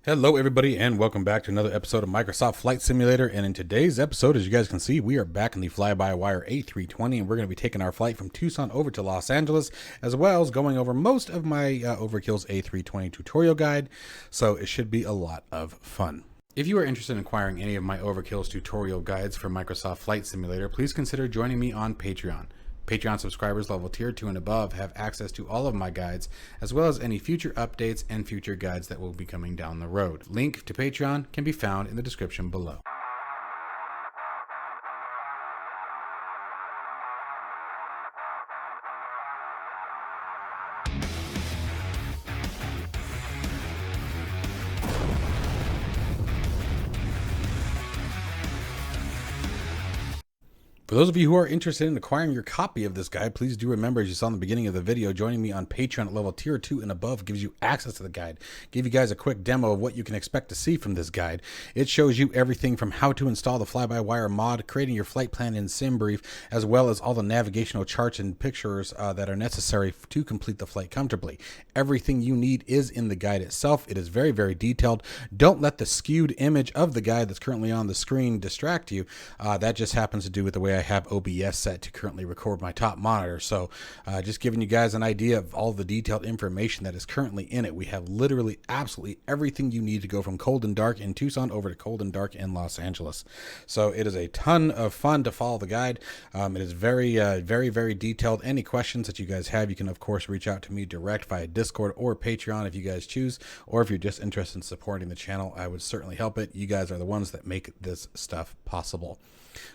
Hello everybody and welcome back to another episode of Microsoft Flight Simulator, and in today's episode, as you guys can see, we are back in the Flybywire A320 and we're going to be taking our flight from Tucson over to Los Angeles, as well as going over most of my Overkill's A320 tutorial guide, so it should be a lot of fun. If you are interested in acquiring any of my Overkill's tutorial guides for Microsoft Flight Simulator, please consider joining me on Patreon. Patreon subscribers level tier 2 and above have access to all of my guides, as well as any future updates and future guides that will be coming down the road. Link to Patreon can be found in the description below. For those of you who are interested in acquiring your copy of this guide, please do remember, as you saw in the beginning of the video, joining me on Patreon at level tier 2 and above gives you access to the guide. Give you guys a quick demo of what you can expect to see from this guide. It shows you everything from how to install the Fly-by-Wire mod, creating your flight plan in SimBrief, as well as all the navigational charts and pictures that are necessary to complete the flight comfortably. Everything you need is in the guide itself. It is very, very detailed. Don't let the skewed image of the guide that's currently on the screen distract you. That just happens to do with the way I have OBS set to currently record my top monitor. So just giving you guys an idea of all the detailed information that is currently in it. We have literally absolutely everything you need to go from cold and dark in Tucson over to cold and dark in Los Angeles. So it is a ton of fun to follow the guide. It is very, very detailed. Any questions that you guys have, you can of course reach out to me direct via Discord or Patreon if you guys choose, or if you're just interested in supporting the channel, I would certainly help it. You guys are the ones that make this stuff possible.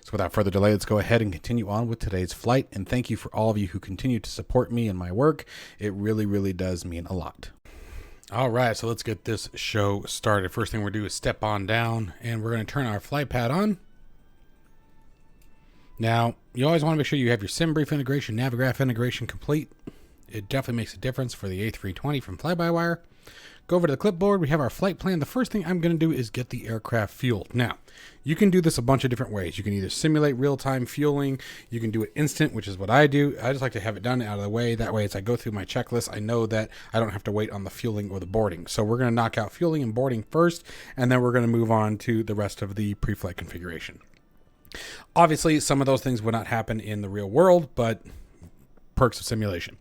So without further delay, let's go ahead and continue on with today's flight. And thank you for all of you who continue to support me and my work. It really, really does mean a lot. All right, so let's get this show started. First thing we're going to do is step on down, and we're going to turn our flight pad on. Now, you always want to make sure you have your SimBrief integration, Navigraph integration complete. It definitely makes a difference for the A320 from Flybywire. Go over to the clipboard. We have our flight plan. The first thing I'm going to do is get the aircraft fueled. Now, you can do this a bunch of different ways. You can either simulate real-time fueling. You can do it instant, which is what I do. I just like to have it done out of the way. That way, as I go through my checklist, I know that I don't have to wait on the fueling or the boarding. So we're going to knock out fueling and boarding first, and then we're going to move on to the rest of the pre-flight configuration. Obviously, some of those things would not happen in the real world, but perks of simulation.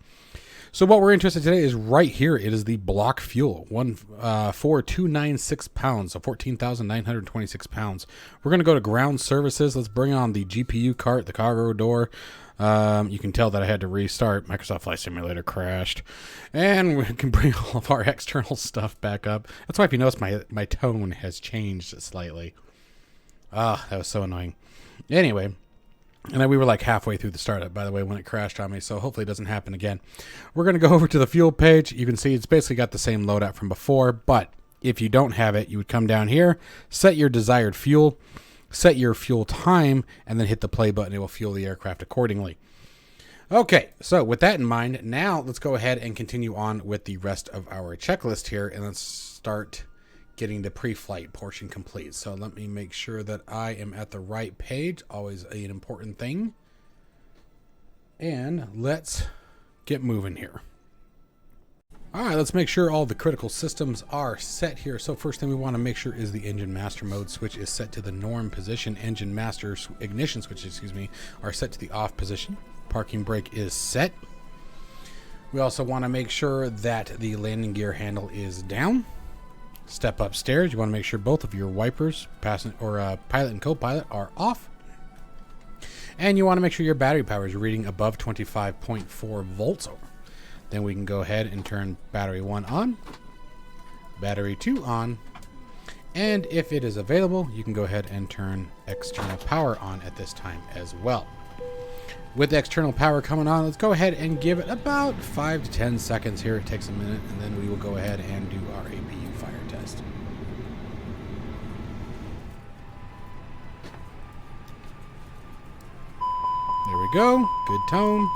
So what we're interested in today is right here. It is the block fuel, 14296 pounds, so 14,926 pounds. We're going to go to ground services. Let's bring on the GPU cart, the cargo door. You can tell that I had to restart. Microsoft Flight Simulator crashed. And we can bring all of our external stuff back up. That's why if you notice my tone has changed slightly. That was so annoying. Anyway. And then we were like halfway through the startup, by the way, when it crashed on me, so hopefully it doesn't happen again. We're going to go over to the fuel page. You can see it's basically got the same loadout from before, but if you don't have it, you would come down here, set your desired fuel, set your fuel time, and then hit the play button. It will fuel the aircraft accordingly. Okay, so with that in mind, now let's go ahead and continue on with the rest of our checklist here, and let's start getting the pre-flight portion complete. So let me make sure that I am at the right page, always an important thing. And let's get moving here. All right, let's make sure all the critical systems are set here. So first thing we want to make sure is the engine master mode switch is set to the norm position. Engine master ignition switches, are set to the off position. Parking brake is set. We also want to make sure that the landing gear handle is down. Step upstairs. You want to make sure both of your wipers, pilot and co-pilot, are off. And you want to make sure your battery power is reading above 25.4 volts. Then we can go ahead and turn battery 1 on, battery 2 on, and if it is available, you can go ahead and turn external power on at this time as well. With the external power coming on, let's go ahead and give it about 5 to 10 seconds here. It takes a minute, and then we will go ahead and do our APU fire test. There we go. Good tone.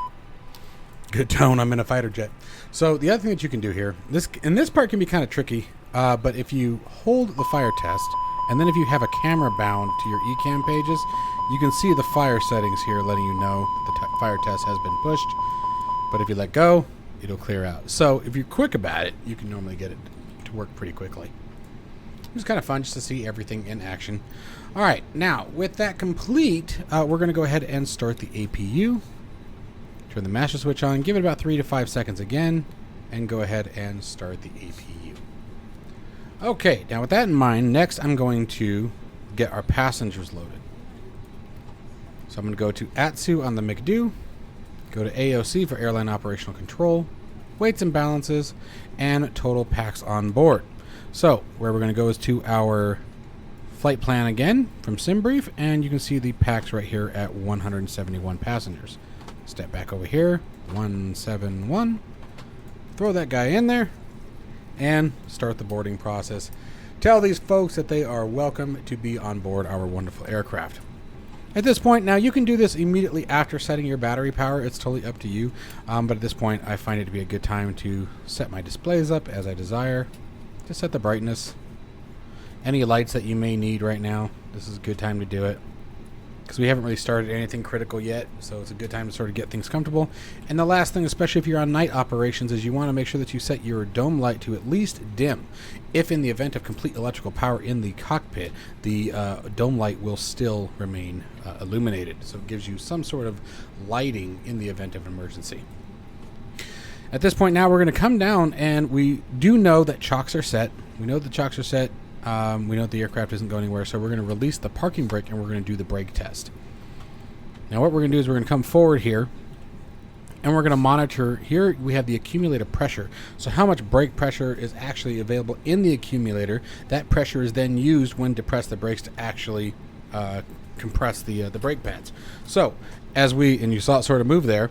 Good tone. I'm in a fighter jet. So the other thing that you can do here, this part can be kind of tricky, but if you hold the fire test, and then if you have a camera bound to your eCam pages, you can see the fire settings here letting you know the fire test has been pushed. But if you let go, it'll clear out. So if you're quick about it, you can normally get it to work pretty quickly. It was kind of fun just to see everything in action. All right, now with that complete, we're going to go ahead and start the APU. Turn the master switch on, give it about 3 to 5 seconds again, and go ahead and start the APU. Okay, now with that in mind, next I'm going to get our passengers loaded. So I'm going to go to ATSU on the MCDU, go to AOC for airline operational control, weights and balances, and total packs on board. So where we're going to go is to our flight plan again from SimBrief, and you can see the packs right here at 171 passengers. Step back over here, 171, throw that guy in there, and start the boarding process. Tell these folks that they are welcome to be on board our wonderful aircraft. At this point, now you can do this immediately after setting your battery power. It's totally up to you. But at this point, I find it to be a good time to set my displays up as I desire. Just set the brightness. Any lights that you may need right now, this is a good time to do it. Because we haven't really started anything critical yet, so it's a good time to sort of get things comfortable. And the last thing, especially if you're on night operations, is you want to make sure that you set your dome light to at least dim. If in the event of complete electrical power in the cockpit, the dome light will still remain illuminated. So it gives you some sort of lighting in the event of an emergency. At this point now, we're going to come down, and we do know that chocks are set. We know the chocks are set. We know the aircraft isn't going anywhere, so we're going to release the parking brake and we're going to do the brake test. Now what we're going to do is we're going to come forward here and we're going to monitor. Here we have the accumulator pressure. So how much brake pressure is actually available in the accumulator. That pressure is then used when to press the brakes to actually compress the brake pads. So as and you saw it sort of move there,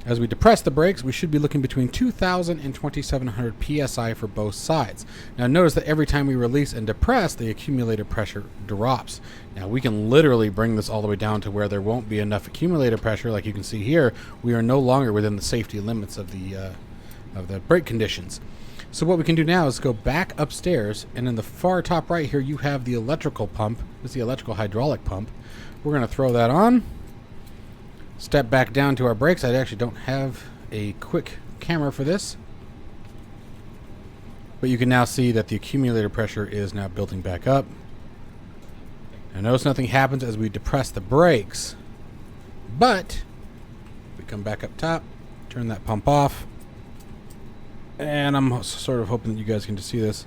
as we depress the brakes, we should be looking between 2,000 and 2,700 psi for both sides. Now notice that every time we release and depress, the accumulator pressure drops. Now we can literally bring this all the way down to where there won't be enough accumulator pressure. Like you can see here, we are no longer within the safety limits of the brake conditions. So what we can do now is go back upstairs, and in the far top right here, you have the electrical pump. This is the electrical hydraulic pump. We're going to throw that on. Step back down to our brakes. I actually don't have a quick camera for this. But you can now see that the accumulator pressure is now building back up. Now notice nothing happens as we depress the brakes. But we come back up top, turn that pump off. And I'm sort of hoping that you guys can just see this.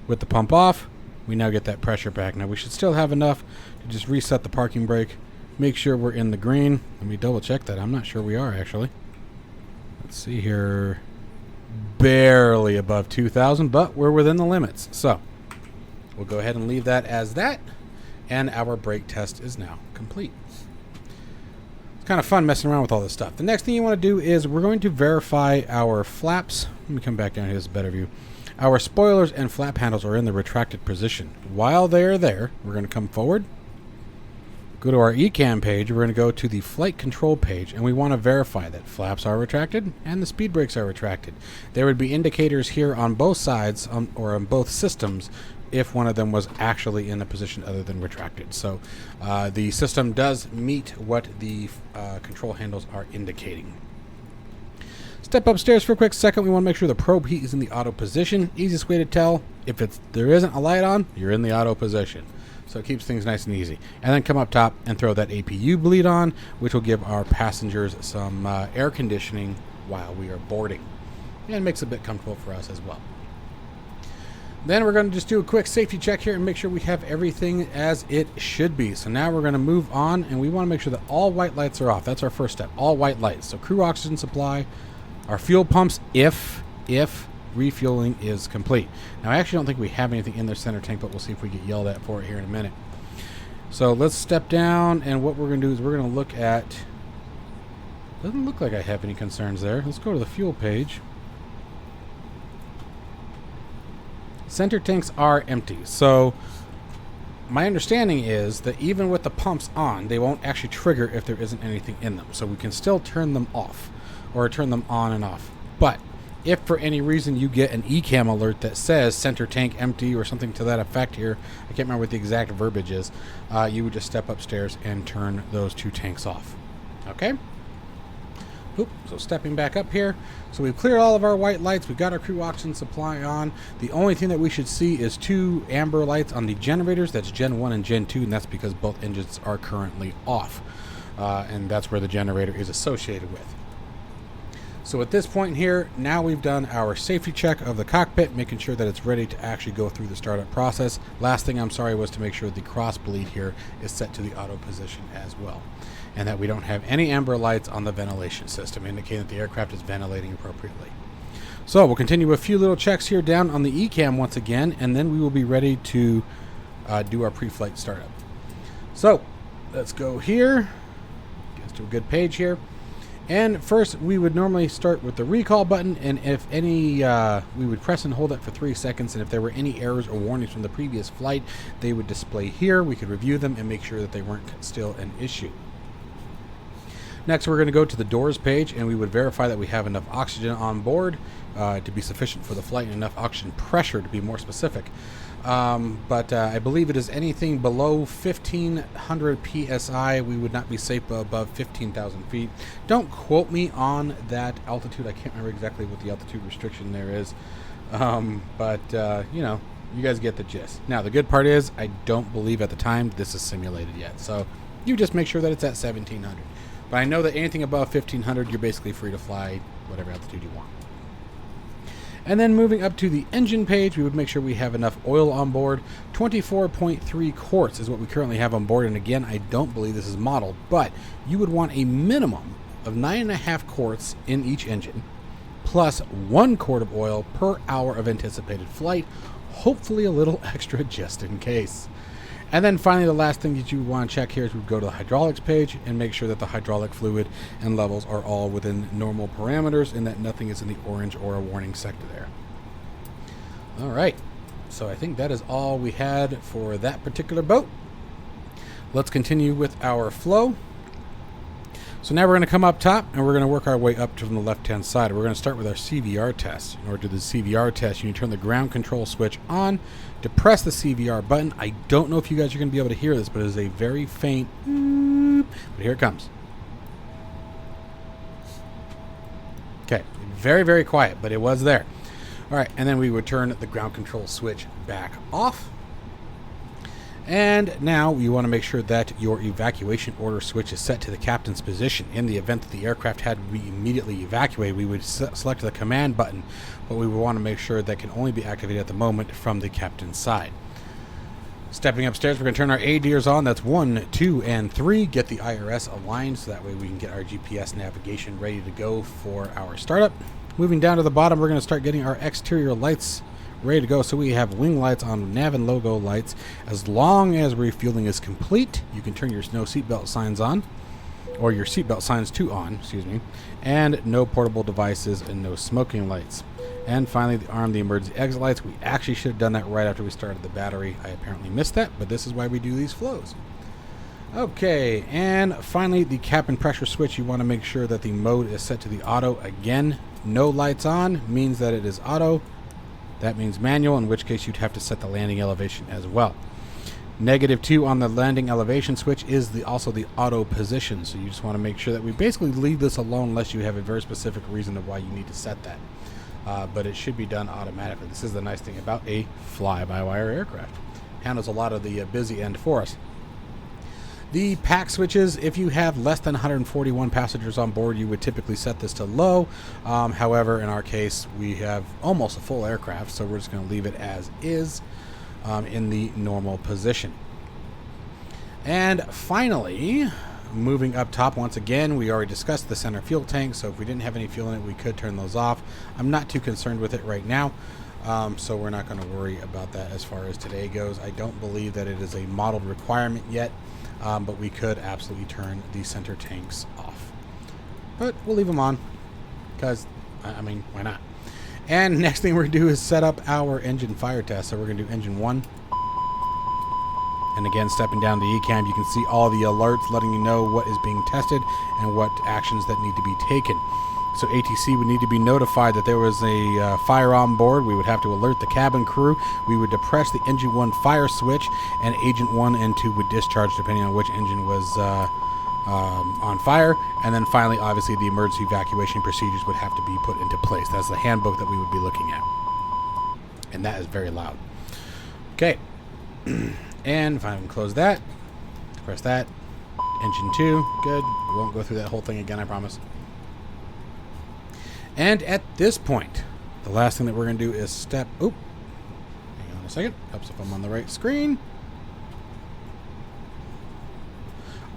With the pump off, we now get that pressure back. Now we should still have enough to just reset the parking brake. Make sure we're in the green. Let me double check that. I'm not sure we are actually. Let's see here. Barely above 2,000, but we're within the limits. So we'll go ahead and leave that as that. And our brake test is now complete. It's kind of fun messing around with all this stuff. The next thing you want to do is we're going to verify our flaps. Let me come back down here. This is a better view. Our spoilers and flap handles are in the retracted position. While they're there, we're going to come forward. Go to our ECAM page. We're going to go to the flight control page, and we want to verify that flaps are retracted and the speed brakes are retracted. There would be indicators here on both sides or on both systems if one of them was actually in a position other than retracted. So the system does meet what the control handles are indicating. Step upstairs for a quick second. We want to make sure the probe heat is in the auto position. Easiest way to tell, if there isn't a light on, you're in the auto position. So it keeps things nice and easy. And then come up top and throw that APU bleed on, which will give our passengers some air conditioning while we are boarding. And makes it a bit comfortable for us as well. Then we're going to just do a quick safety check here and make sure we have everything as it should be. So now we're going to move on, and we want to make sure that all white lights are off. That's our first step, all white lights. So crew oxygen supply, our fuel pumps, if refueling is complete. Now I actually don't think we have anything in their center tank, but we'll see if we get yelled at for it here in a minute. So let's step down, and what we're going to do is we're going to look at, doesn't look like I have any concerns there. Let's go to the fuel page. Center tanks are empty. So my understanding is that even with the pumps on, they won't actually trigger if there isn't anything in them. So we can still turn them off or turn them on and off. But if for any reason you get an ECAM alert that says center tank empty or something to that effect here, I can't remember what the exact verbiage is, you would just step upstairs and turn those two tanks off. Okay? So stepping back up here. So we've cleared all of our white lights. We've got our crew oxygen supply on. The only thing that we should see is 2 amber lights on the generators. That's Gen 1 and Gen 2, and that's because both engines are currently off. And that's where the generator is associated with. So at this point here, now we've done our safety check of the cockpit, making sure that it's ready to actually go through the startup process. Last thing, was to make sure the cross bleed here is set to the auto position as well, and that we don't have any amber lights on the ventilation system, indicating that the aircraft is ventilating appropriately. So we'll continue a few little checks here down on the ECAM once again, and then we will be ready to do our pre-flight startup. So let's go here. Get us to a good page here. And first, we would normally start with the recall button, and if any, we would press and hold that for 3 seconds, and if there were any errors or warnings from the previous flight, they would display here. We could review them and make sure that they weren't still an issue. Next, we're going to go to the doors page, and we would verify that we have enough oxygen on board to be sufficient for the flight, and enough oxygen pressure to be more specific. But I believe it is anything below 1,500 psi. We would not be safe above 15,000 feet. Don't quote me on that altitude. I can't remember exactly what the altitude restriction there is. You know, you guys get the gist. Now, the good part is I don't believe at the time this is simulated yet. So you just make sure that it's at 1,700. But I know that anything above 1,500, you're basically free to fly whatever altitude you want. And then moving up to the engine page, we would make sure we have enough oil on board. 24.3 quarts is what we currently have on board. And again, I don't believe this is modeled, but you would want a minimum of 9.5 quarts in each engine, plus 1 quart of oil per hour of anticipated flight, hopefully a little extra just in case. And then finally, the last thing that you want to check here is we go to the hydraulics page and make sure that the hydraulic fluid and levels are all within normal parameters and that nothing is in the orange or a warning sector there. All right, so I think that is all we had for that particular boat. Let's continue with our flow. So now we're going to come up top and we're going to work our way up from the left-hand side. We're going to start with our CVR test. In order to do the CVR test, you need to turn the ground control switch on, depress the CVR button. I don't know if you guys are going to be able to hear this, but it is a very faint but here it comes. Okay, very, very quiet, but it was there. All right, and then we would turn the ground control switch back off. And now you want to make sure that your evacuation order switch is set to the captain's position. In the event that the aircraft had to be immediately evacuated, we would select the command button, but we would want to make sure that can only be activated at the moment from the captain's side. Stepping upstairs, we're going to turn our ADIRs on. That's 1, 2, and 3. Get the IRS aligned so that way we can get our GPS navigation ready to go for our startup. Moving down to the bottom, we're going to start getting our exterior lights ready to go. So we have wing lights on, nav and logo lights. As long as refueling is complete, you can turn your no seatbelt signs on, or your seatbelt signs to on, excuse me, and no portable devices and no smoking lights. And finally, arm the emergency exit lights. We actually should have done that right after we started the battery. I apparently missed that, but this is why we do these flows. Okay, and finally, the cabin pressure switch. You want to make sure that the mode is set to the auto. Again, no lights on means that it is auto. That means manual, in which case you'd have to set the landing elevation as well. -2 on the landing elevation switch is also the auto position. So you just want to make sure that we basically leave this alone unless you have a very specific reason of why you need to set that. But it should be done automatically. This is the nice thing about a fly-by-wire aircraft. Handles a lot of the busy end for us. The pack switches, if you have less than 141 passengers on board, you would typically set this to low. However, in our case, we have almost a full aircraft, so we're just going to leave it as is in the normal position. And finally, moving up top once again, we already discussed the center fuel tank, so if we didn't have any fuel in it, we could turn those off. I'm not too concerned with it right now, so we're not going to worry about that as far as today goes. I don't believe that it is a modeled requirement yet. But we could absolutely turn the center tanks off. But we'll leave them on because, I mean, why not? And next thing we're going to do is set up our engine fire test. So we're going to do engine 1. And again, stepping down the ECAM, you can see all the alerts letting you know what is being tested and what actions that need to be taken. So ATC would need to be notified that there was a fire on board. We would have to alert the cabin crew. We would depress the engine 1 fire switch, and agent 1 and 2 would discharge depending on which engine was on fire. And then finally, obviously, the emergency evacuation procedures would have to be put into place. That's the handbook that we would be looking at. And that is very loud. Okay. And if I can close that, press that. Engine 2, good. We won't go through that whole thing again, I promise. And at this point, the last thing that we're going to do is step... Oop. Hang on a second. Helps if I'm on the right screen.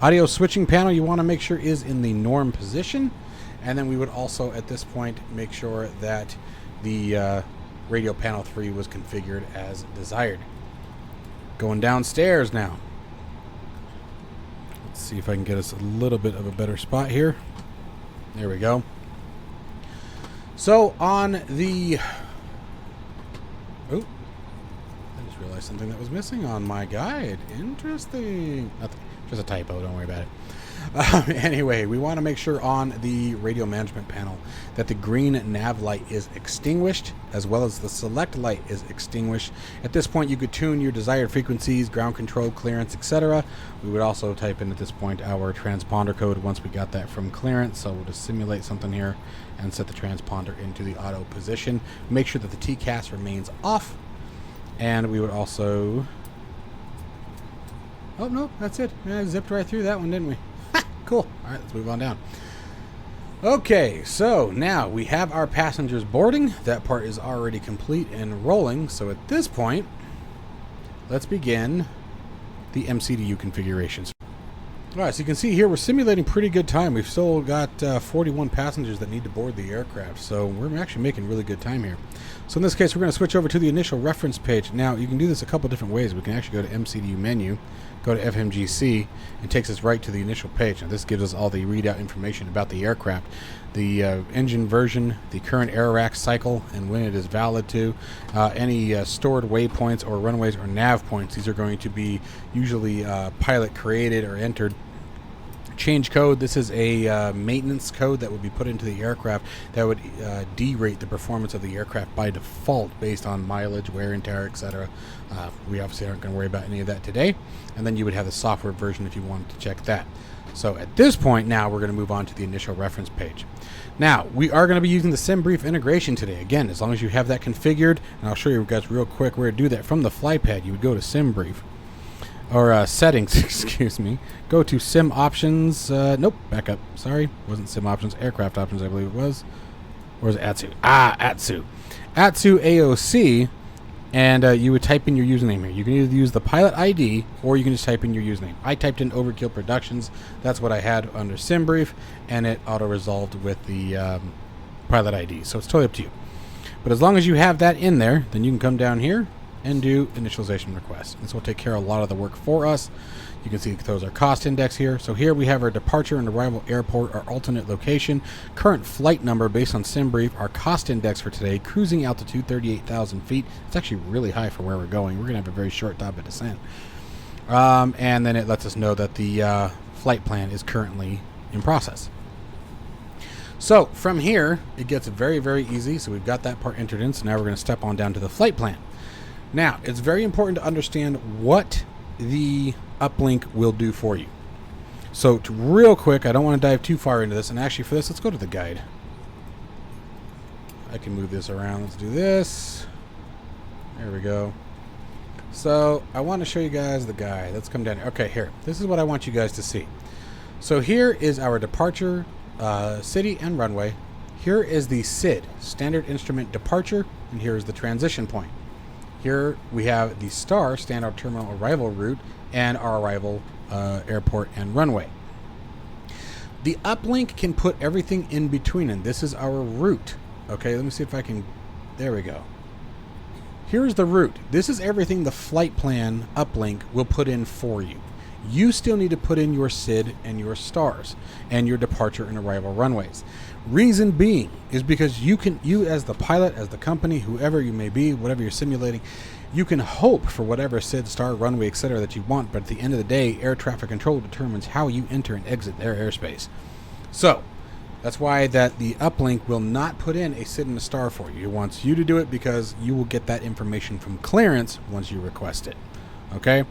Audio switching panel you want to make sure is in the norm position. And then we would also, at this point, make sure that the radio panel 3 was configured as desired. Going downstairs now. Let's see if I can get us a little bit of a better spot here. There we go. So on the... Oh, I just realized something that was missing on my guide. Interesting. Nothing. Just a typo. Don't worry about it. Anyway, we want to make sure on the radio management panel that the green nav light is extinguished, as well as the select light is extinguished. At this point, you could tune your desired frequencies, ground control, clearance, etc. We would also type in at this point our transponder code once we got that from clearance. So we'll just simulate something here and set the transponder into the auto position. Make sure that the TCAS remains off. And we would also... Oh, no, that's it. Yeah, zipped right through that one, didn't we? Cool. All right, let's move on down. Okay, so now we have our passengers boarding. That part is already complete and rolling. So at this point, let's begin the MCDU configurations. All right, so you can see here we're simulating pretty good time. We've still got 41 passengers that need to board the aircraft, so we're actually making really good time here. So in this case, we're going to switch over to the initial reference page. Now, you can do this a couple different ways. We can actually go to MCDU menu, go to FMGC, and takes us right to the initial page. Now, this gives us all the readout information about the aircraft, the engine version, the current air rack cycle, and when it is valid to, any stored waypoints or runways or nav points. These are going to be usually pilot created or entered. Change code. This is a maintenance code that would be put into the aircraft that would derate the performance of the aircraft by default based on mileage, wear and tear, etc. We obviously aren't going to worry about any of that today. And then you would have the software version if you wanted to check that. So at this point now we're going to move on to the initial reference page. Now we are going to be using the SimBrief integration today. Again, as long as you have that configured, and I'll show you guys real quick where to do that. From the flypad, you would go to SimBrief. Or settings, excuse me. Go to sim options. Nope, back up. Sorry, wasn't sim options. Aircraft options, I believe it was. Or was it ATSU? ATSU. ATSU AOC, and you would type in your username here. You can either use the pilot ID, or you can just type in your username. I typed in Overkill Productions. That's what I had under SimBrief, and it auto-resolved with the pilot ID. So it's totally up to you. But as long as you have that in there, then you can come down here and do initialization requests. This will take care of a lot of the work for us. You can see it throws our cost index here. So here we have our departure and arrival airport, our alternate location, current flight number based on SimBrief, our cost index for today, cruising altitude 38,000 feet. It's actually really high for where we're going. We're going to have a very short top of descent. And then it lets us know that the flight plan is currently in process. So from here, it gets very, very easy. So we've got that part entered in. So now we're going to step on down to the flight plan. Now, it's very important to understand what the uplink will do for you. So, real quick, I don't want to dive too far into this, and actually for this, let's go to the guide. I can move this around. Let's do this. There we go. So, I want to show you guys the guide. Let's come down here. Okay, here. This is what I want you guys to see. So, here is our departure, city, and runway. Here is the SID, Standard Instrument Departure, and here is the transition point. Here we have the STAR, Standard Terminal Arrival Route, and our arrival airport and runway. The uplink can put everything in between, and this is our route. Okay, let me see if I can... There we go. Here's the route. This is everything the flight plan uplink will put in for you. You still need to put in your SID and your STARs and your departure and arrival runways. Reason being is because you as the pilot, as the company, whoever you may be, whatever you're simulating, you can hope for whatever SID, STAR, runway, etc. that you want, but at the end of the day, air traffic control determines how you enter and exit their airspace. So that's why that the uplink will not put in a SID and a STAR for you. It wants you to do it because you will get that information from clearance once you request it. Okay?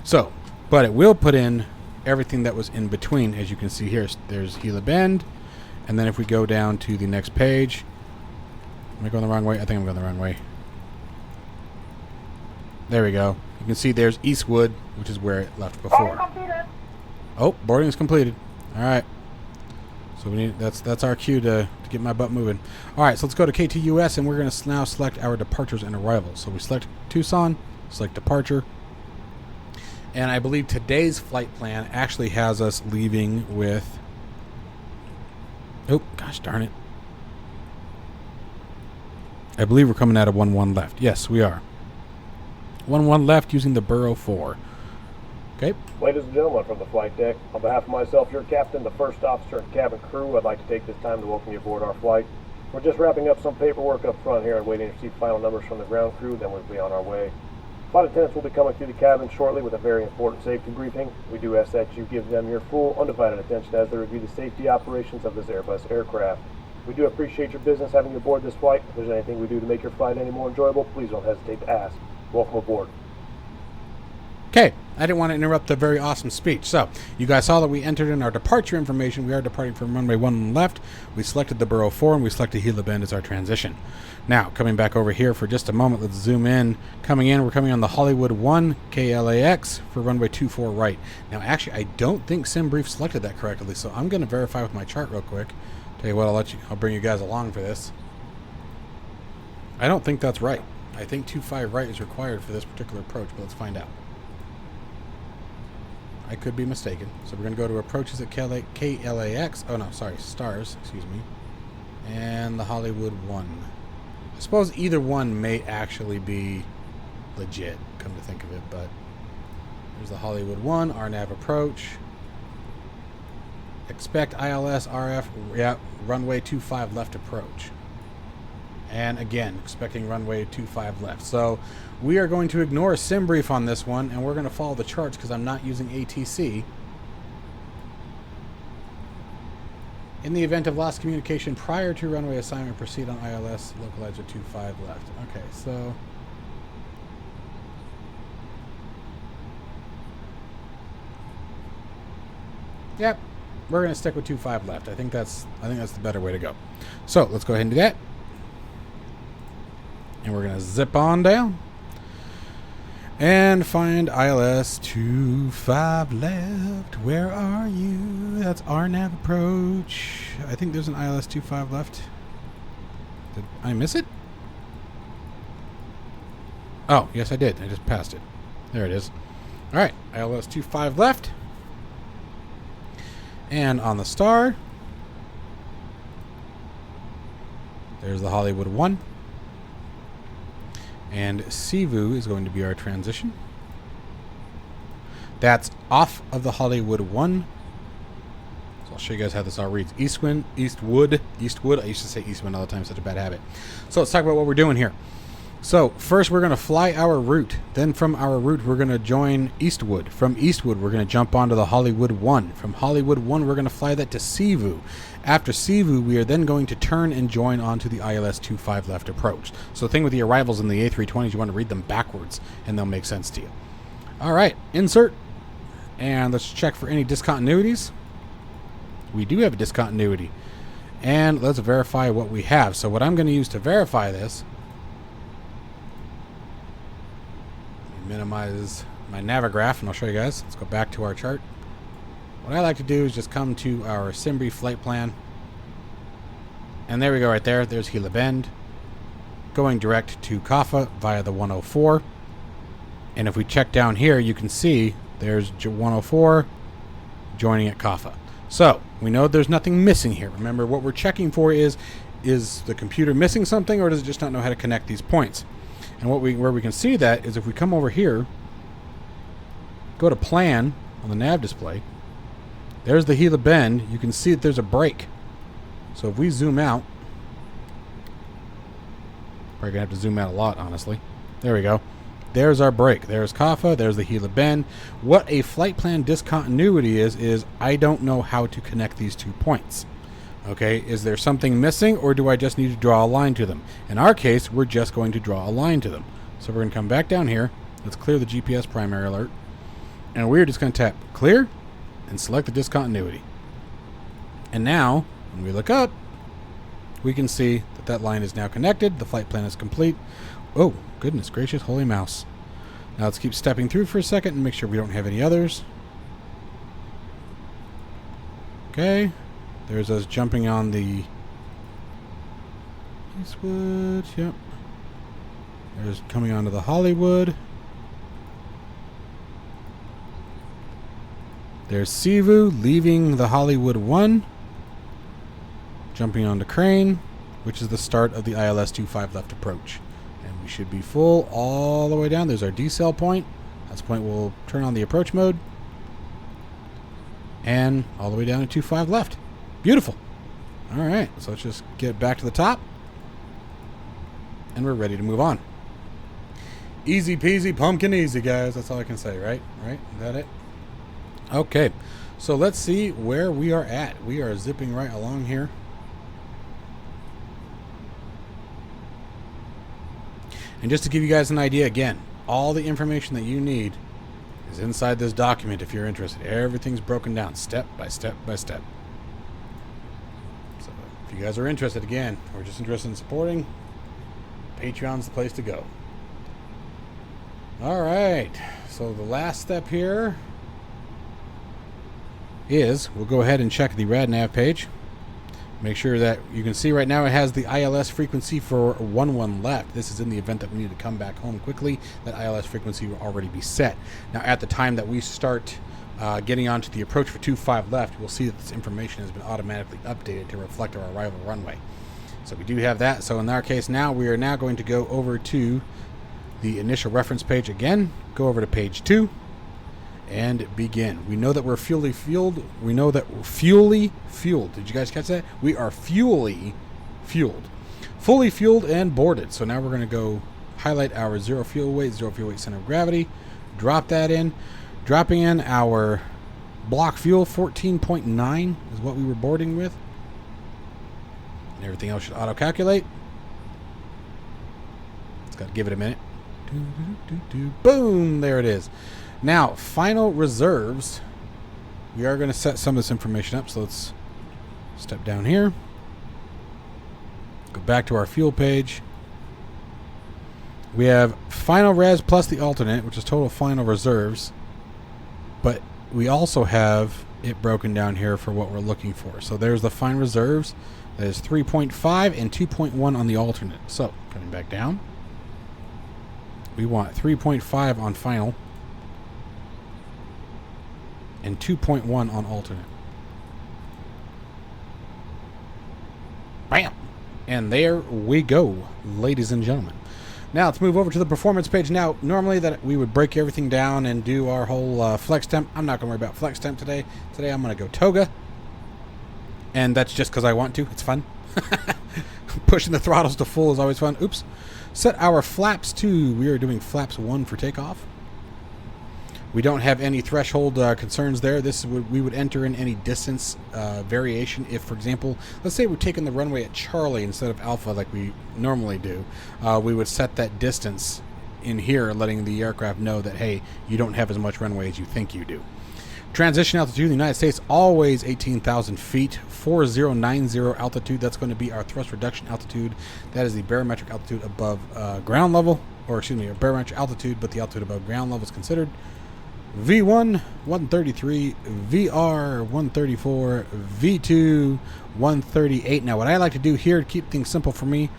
So, but it will put in everything that was in between. As you can see here, there's Gila Bend, and then if we go down to the next page, am I going the wrong way? I think I'm going the wrong way. There we go. You can see there's Eastwood, which is where it left before. Oh, boarding is completed. All right. So we need that's our cue to get my butt moving. All right, so let's go to KTUS, and we're going to now select our departures and arrivals. So we select Tucson, select departure, and I believe today's flight plan actually has us leaving with. Oh, gosh darn it! I believe we're coming out of 1-1 left. Yes, we are. 1-1 left using the Burrow 4. Okay. Ladies and gentlemen from the flight deck, on behalf of myself, your captain, the first officer, and cabin crew, I'd like to take this time to welcome you aboard our flight. We're just wrapping up some paperwork up front here and waiting to receive final numbers from the ground crew, then we'll be on our way. Flight attendants will be coming through the cabin shortly with a very important safety briefing. We do ask that you give them your full, undivided attention as they review the safety operations of this Airbus aircraft. We do appreciate your business having you aboard this flight. If there's anything we do to make your flight any more enjoyable, please don't hesitate to ask. Welcome aboard. Okay, I didn't want to interrupt the very awesome speech. So, you guys saw that we entered in our departure information. We are departing from runway 1 left. We selected the Burrow 4, and we selected Gila Bend as our transition. Now, coming back over here for just a moment, let's zoom in. Coming in, we're coming on the Hollywood 1 KLAX for runway 24 right. Now, actually, I don't think SimBrief selected that correctly, so I'm going to verify with my chart real quick. Tell you what, I'll bring you guys along for this. I don't think that's right. I think 25 right is required for this particular approach, but let's find out. I could be mistaken. So we're going to go to approaches at KLAX. Oh, no, sorry, stars, excuse me. And the Hollywood 1. I suppose either one may actually be legit, come to think of it, but there's the Hollywood 1, RNAV approach. Expect ILS RF, yeah, runway 25 left approach. And again, expecting runway 25 left. So we are going to ignore SimBrief on this one, and we're going to follow the charts because I'm not using ATC. In the event of lost communication prior to runway assignment, proceed on ILS localizer 25 left. Okay, so yep, we're going to stick with 25 left. I think that's the better way to go. So let's go ahead and do that. And we're going to zip on down and find ILS 25 left. Where are you? That's RNAV approach. I think there's an ILS 25 left. Did I miss it? Oh, yes, I did. I just passed it. There it is. All right, ILS 25 left. And on the star, there's the Hollywood 1. And Sivu is going to be our transition. That's off of the Hollywood 1. So I'll show you guys how this all reads. Eastwood. I used to say Eastwind all the time, such a bad habit. So let's talk about what we're doing here. So first we're going to fly our route. Then from our route we're going to join Eastwood. From Eastwood we're going to jump onto the Hollywood 1. From Hollywood 1 we're going to fly that to Sivu. After Sivu we are then going to turn and join onto the ILS 25 left approach. So the thing with the arrivals in the A320s, you want to read them backwards and they'll make sense to you. Alright, insert. And let's check for any discontinuities. We do have a discontinuity. And let's verify what we have. So what I'm going to use to verify this, minimize my Navigraph and I'll show you guys. Let's go back to our chart. What I like to do is just come to our SimBrief flight plan. And there we go right there. There's Gila Bend. Going direct to Kaffa via the 104. And if we check down here, you can see there's 104 joining at Kaffa. So we know there's nothing missing here. Remember, what we're checking for is the computer missing something or does it just not know how to connect these points? And where we can see that is if we come over here, go to plan on the nav display, there's the Gila Bend. You can see that there's a break. So if we zoom out, probably gonna have to zoom out a lot, honestly. There we go. There's our break. There's Kaffa. There's the Gila Bend. What a flight plan discontinuity is I don't know how to connect these 2 points. Okay, is there something missing or do I just need to draw a line to them? In our case, we're just going to draw a line to them. So we're going to come back down here. Let's clear the GPS primary alert. And we're just going to tap clear. and select the discontinuity. And now, when we look up, we can see that that line is now connected. The flight plan is complete. Oh, goodness gracious, holy mouse. Now let's keep stepping through for a second and make sure we don't have any others. Okay. There's us jumping on the Eastwood. Yep. There's coming onto the Hollywood. There's Sivu leaving the Hollywood 1. Jumping onto Crane, which is the start of the ILS 25 left approach. And we should be full all the way down. There's our decel point. That's the point we'll turn on the approach mode. And all the way down to 25 left. Beautiful. All right, so let's just get back to the top. And we're ready to move on. Easy peasy, pumpkin easy, guys. That's all I can say, right? Right? Is that it? Okay, so let's see where we are at. We are zipping right along here. And just to give you guys an idea, again, all the information that you need is inside this document if you're interested. Everything's broken down step by step by step. So if you guys are interested, again, or just interested in supporting, Patreon's the place to go. All right, so the last step here is we'll go ahead and check the RadNav page. Make sure that you can see right now it has the ILS frequency for 11 left. This is in the event that we need to come back home quickly. That ILS frequency will already be set. Now at the time that we start getting onto the approach for 25 left, we'll see that this information has been automatically updated to reflect our arrival runway. So we do have that. So in our case now, we are now going to go over to the initial reference page again. Go over to page 2. And begin. We know that we're fully fueled. We know that we're fully fueled. Did you guys catch that? We are fully fueled. Fully fueled and boarded. So now we're going to go highlight our zero fuel weight center of gravity. Drop that in. Dropping in our block fuel, 14.9 is what we were boarding with. And everything else should auto-calculate. It's got to give it a minute. Boom! There it is. Now, final reserves. We are going to set some of this information up, so let's step down here. Go back to our fuel page. We have final res plus the alternate, which is total final reserves. But we also have it broken down here for what we're looking for. So there's the final reserves. That is 3.5 and 2.1 on the alternate. So, coming back down. We want 3.5 on final. And 2.1 on alternate. Bam! And there we go, ladies and gentlemen. Now let's move over to the performance page. Now, normally that we would break everything down and do our whole flex temp. I'm not going to worry about flex temp today. Today I'm going to go toga. And that's just because I want to. It's fun. Pushing the throttles to full is always fun. Oops. Set our flaps to, we are doing flaps 1 for takeoff. We don't have any threshold concerns there. This would, we would enter in any distance variation. If, for example, let's say we're taking the runway at Charlie instead of Alpha like we normally do, we would set that distance in here, letting the aircraft know that, hey, you don't have as much runway as you think you do. Transition altitude in the United States, always 18,000 feet, 4090 altitude. That's going to be our thrust reduction altitude. That is the barometric altitude above ground level, or excuse me, a barometric altitude, but the altitude above ground level is considered. V1, 133, VR, 134, V2, 138. Now, what I like to do here to keep things simple for me,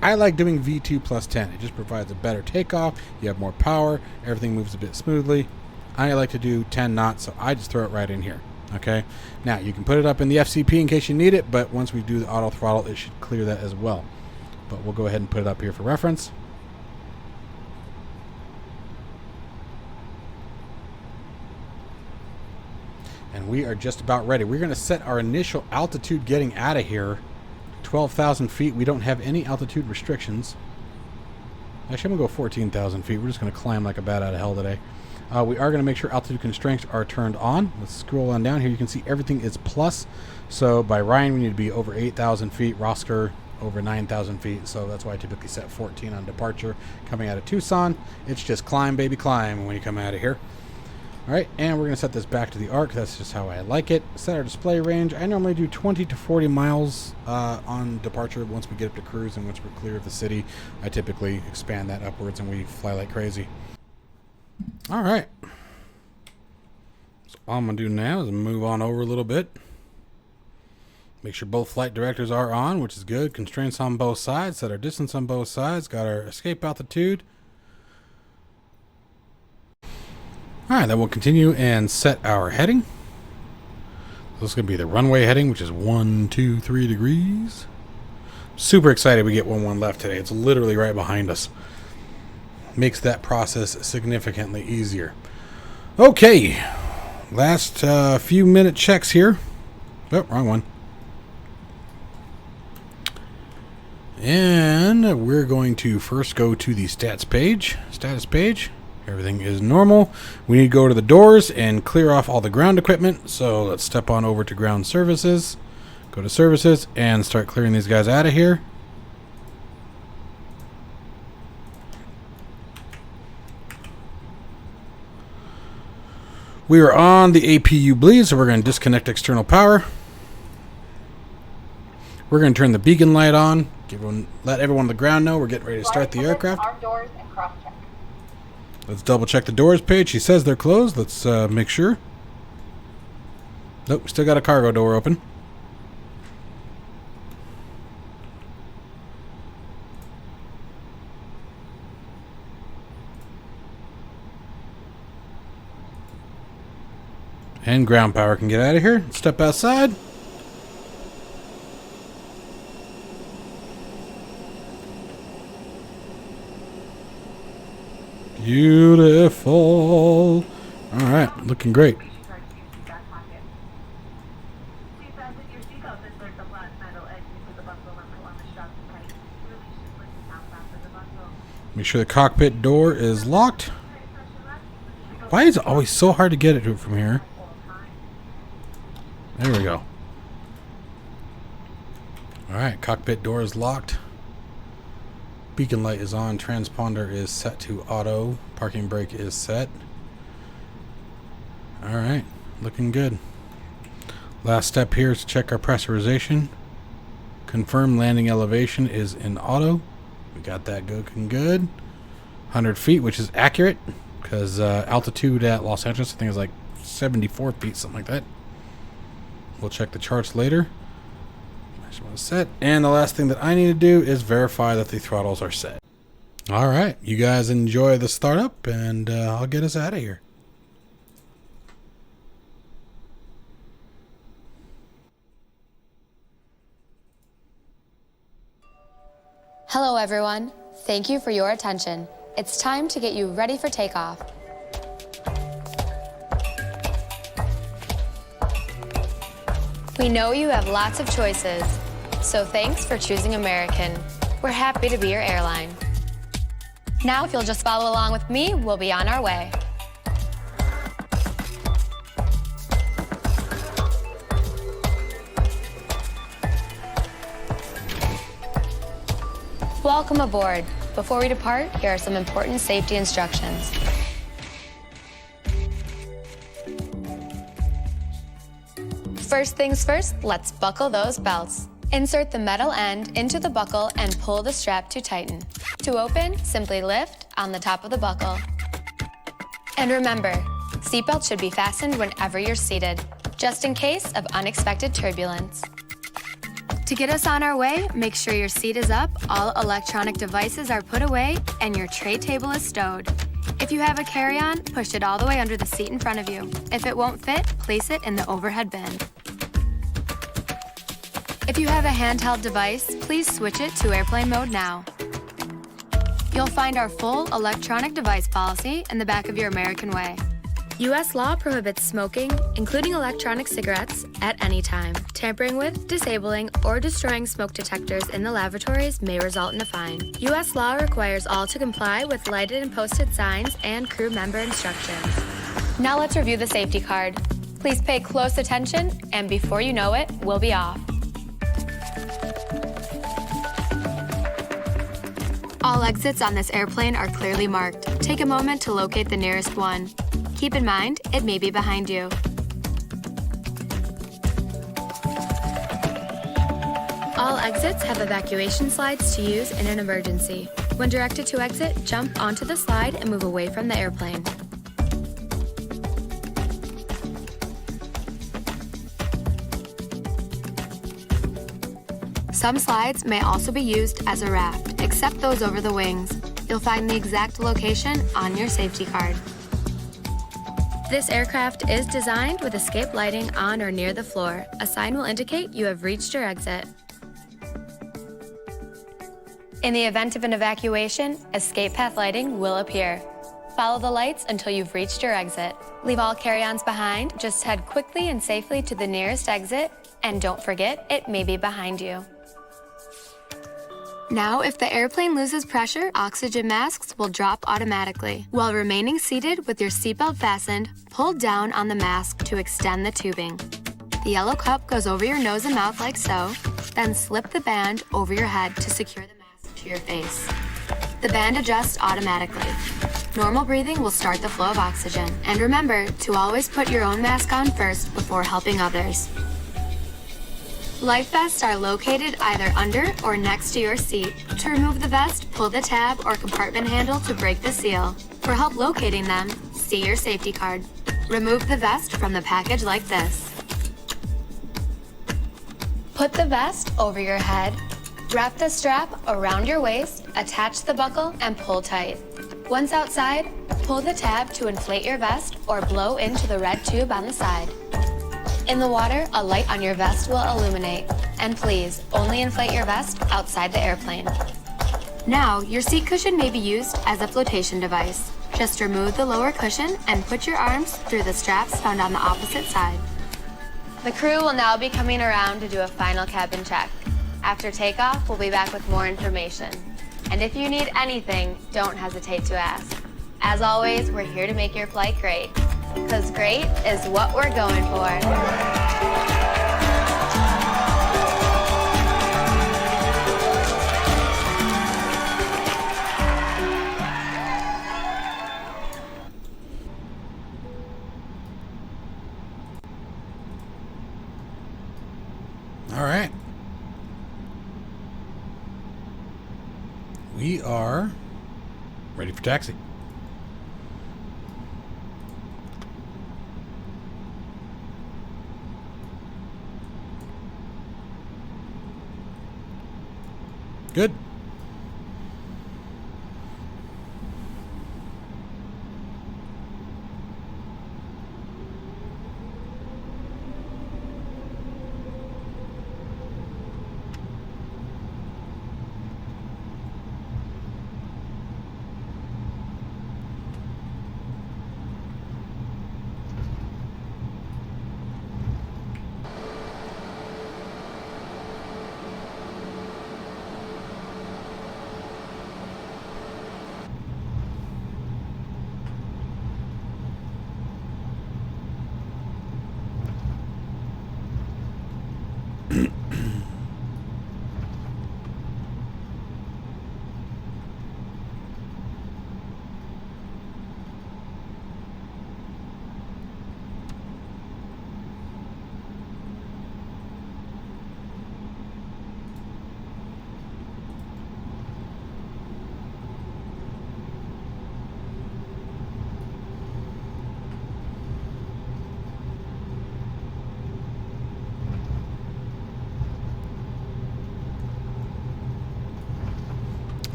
I like doing V2 plus 10. It just provides a better takeoff. You have more power. Everything moves a bit smoothly. I like to do 10 knots, so I just throw it right in here. Okay? Now, you can put it up in the FCP in case you need it, but once we do the auto throttle, it should clear that as well. But we'll go ahead and put it up here for reference. And we are just about ready. We're going to set our initial altitude getting out of here. 12,000 feet. We don't have any altitude restrictions. Actually, I'm going to go 14,000 feet. We're just going to climb like a bat out of hell today. We are going to make sure altitude constraints are turned on. Let's scroll on down here. You can see everything is plus. So by Ryan, we need to be over 8,000 feet. Rosker, over 9,000 feet. So that's why I typically set 14 on departure. Coming out of Tucson, it's just climb, baby, climb when you come out of here. All right, and we're going to set this back to the arc. That's just how I like it. Set our display range. I normally do 20 to 40 miles on departure. Once we get up to cruise and once we're clear of the city, I typically expand that upwards and we fly like crazy. All right. So all I'm going to do now is move on over a little bit. Make sure both flight directors are on, which is good. Constraints on both sides. Set our distance on both sides. Got our escape altitude. All right, then we'll continue and set our heading. This is going to be the runway heading, which is 123 degrees. Super excited we get 1-1 left today. It's literally right behind us. Makes that process significantly easier. Okay, last few minute checks here. Oh, wrong one. And we're going to first go to the status page. Everything is normal. We need to go to the doors and clear off all the ground equipment. So let's step on over to ground services. Go to services and start clearing these guys out of here. We are on the APU bleed, so we're going to disconnect external power. We're going to turn the beacon light on. Let everyone on the ground know we're getting ready to start the aircraft. Let's double check the doors page. She says they're closed. Let's make sure. Nope, still got a cargo door open. And ground power can get out of here. Step outside. Beautiful. All right, looking great. Make sure the cockpit door is locked. Why is it always so hard to get it from here? There we go. All right, cockpit door is locked. Beacon light is on. Transponder is set to auto. Parking brake is set. All right, looking good. Last step here is to check our pressurization. Confirm landing elevation is in auto. We got that looking good. 100 feet, which is accurate because altitude at Los Angeles I think is like 74 feet, something like that. We'll check the charts later. Set. And the last thing that I need to do is verify that the throttles are set. All right, you guys enjoy the startup and I'll get us out of here. Hello everyone, thank you for your attention. It's time to get you ready for takeoff. We know you have lots of choices, so thanks for choosing American. We're happy to be your airline. Now, if you'll just follow along with me, we'll be on our way. Welcome aboard. Before we depart, here are some important safety instructions. First things first, let's buckle those belts. Insert the metal end into the buckle and pull the strap to tighten. To open, simply lift on the top of the buckle. And remember, seatbelts should be fastened whenever you're seated, just in case of unexpected turbulence. To get us on our way, make sure your seat is up, all electronic devices are put away, and your tray table is stowed. If you have a carry-on, push it all the way under the seat in front of you. If it won't fit, place it in the overhead bin. If you have a handheld device, please switch it to airplane mode now. You'll find our full electronic device policy in the back of your American Way. U.S. law prohibits smoking, including electronic cigarettes, at any time. Tampering with, disabling, or destroying smoke detectors in the lavatories may result in a fine. U.S. law requires all to comply with lighted and posted signs and crew member instructions. Now let's review the safety card. Please pay close attention, and before you know it, we'll be off. All exits on this airplane are clearly marked. Take a moment to locate the nearest one. Keep in mind, it may be behind you. All exits have evacuation slides to use in an emergency. When directed to exit, jump onto the slide and move away from the airplane. Some slides may also be used as a raft, except those over the wings. You'll find the exact location on your safety card. This aircraft is designed with escape lighting on or near the floor. A sign will indicate you have reached your exit. In the event of an evacuation, escape path lighting will appear. Follow the lights until you've reached your exit. Leave all carry-ons behind, just head quickly and safely to the nearest exit, and don't forget, it may be behind you. Now, if the airplane loses pressure, oxygen masks will drop automatically. While remaining seated with your seatbelt fastened, pull down on the mask to extend the tubing. The yellow cup goes over your nose and mouth like so, then slip the band over your head to secure the mask to your face. The band adjusts automatically. Normal breathing will start the flow of oxygen. And remember to always put your own mask on first before helping others. Life vests are located either under or next to your seat. To remove the vest, pull the tab or compartment handle to break the seal. For help locating them, see your safety card. Remove the vest from the package like this. Put the vest over your head. Wrap the strap around your waist, attach the buckle, and pull tight. Once outside, pull the tab to inflate your vest or blow into the red tube on the side. In the water, a light on your vest will illuminate. And please, only inflate your vest outside the airplane. Now, your seat cushion may be used as a flotation device. Just remove the lower cushion and put your arms through the straps found on the opposite side. The crew will now be coming around to do a final cabin check. After takeoff, we'll be back with more information. And if you need anything, don't hesitate to ask. As always, we're here to make your flight great. Because great is what we're going for. All right. We are ready for taxi. Good.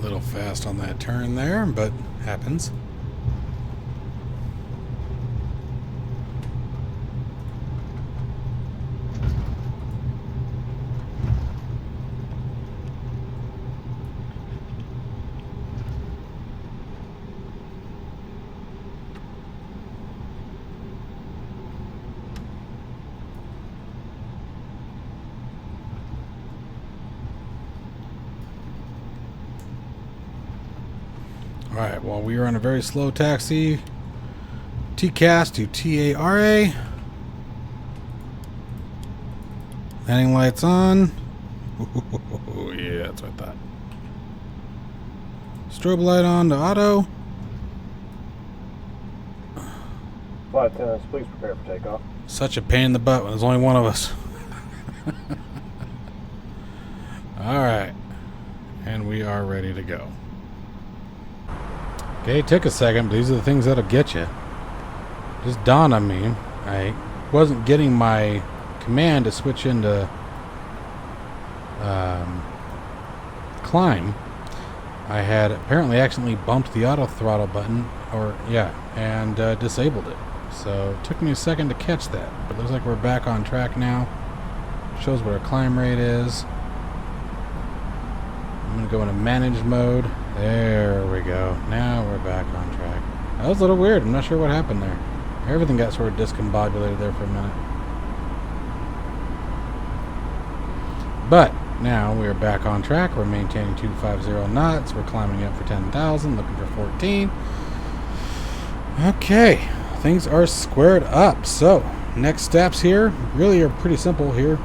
A little fast on that turn there, but happens. Alright, well, we are on a very slow taxi. TCAS to TARA. Landing lights on. Oh, yeah, that's what I thought. Strobe light on to auto. Flight attendants, please prepare for takeoff. Such a pain in the butt when there's only one of us. Alright. And we are ready to go. Okay, took a second, but these are the things that'll get you. Just dawned on me. I wasn't getting my command to switch into climb. I had apparently accidentally bumped the auto throttle button, and disabled it. So it took me a second to catch that. But it looks like we're back on track now. Shows what our climb rate is. I'm going to go into managed mode. There we go. Now we're back on track. That was a little weird. I'm not sure what happened there. Everything got sort of discombobulated there for a minute. But now we are back on track. We're maintaining 250 knots. We're climbing up for 10,000, looking for 14. Okay, things are squared up. So next steps here really are pretty simple here.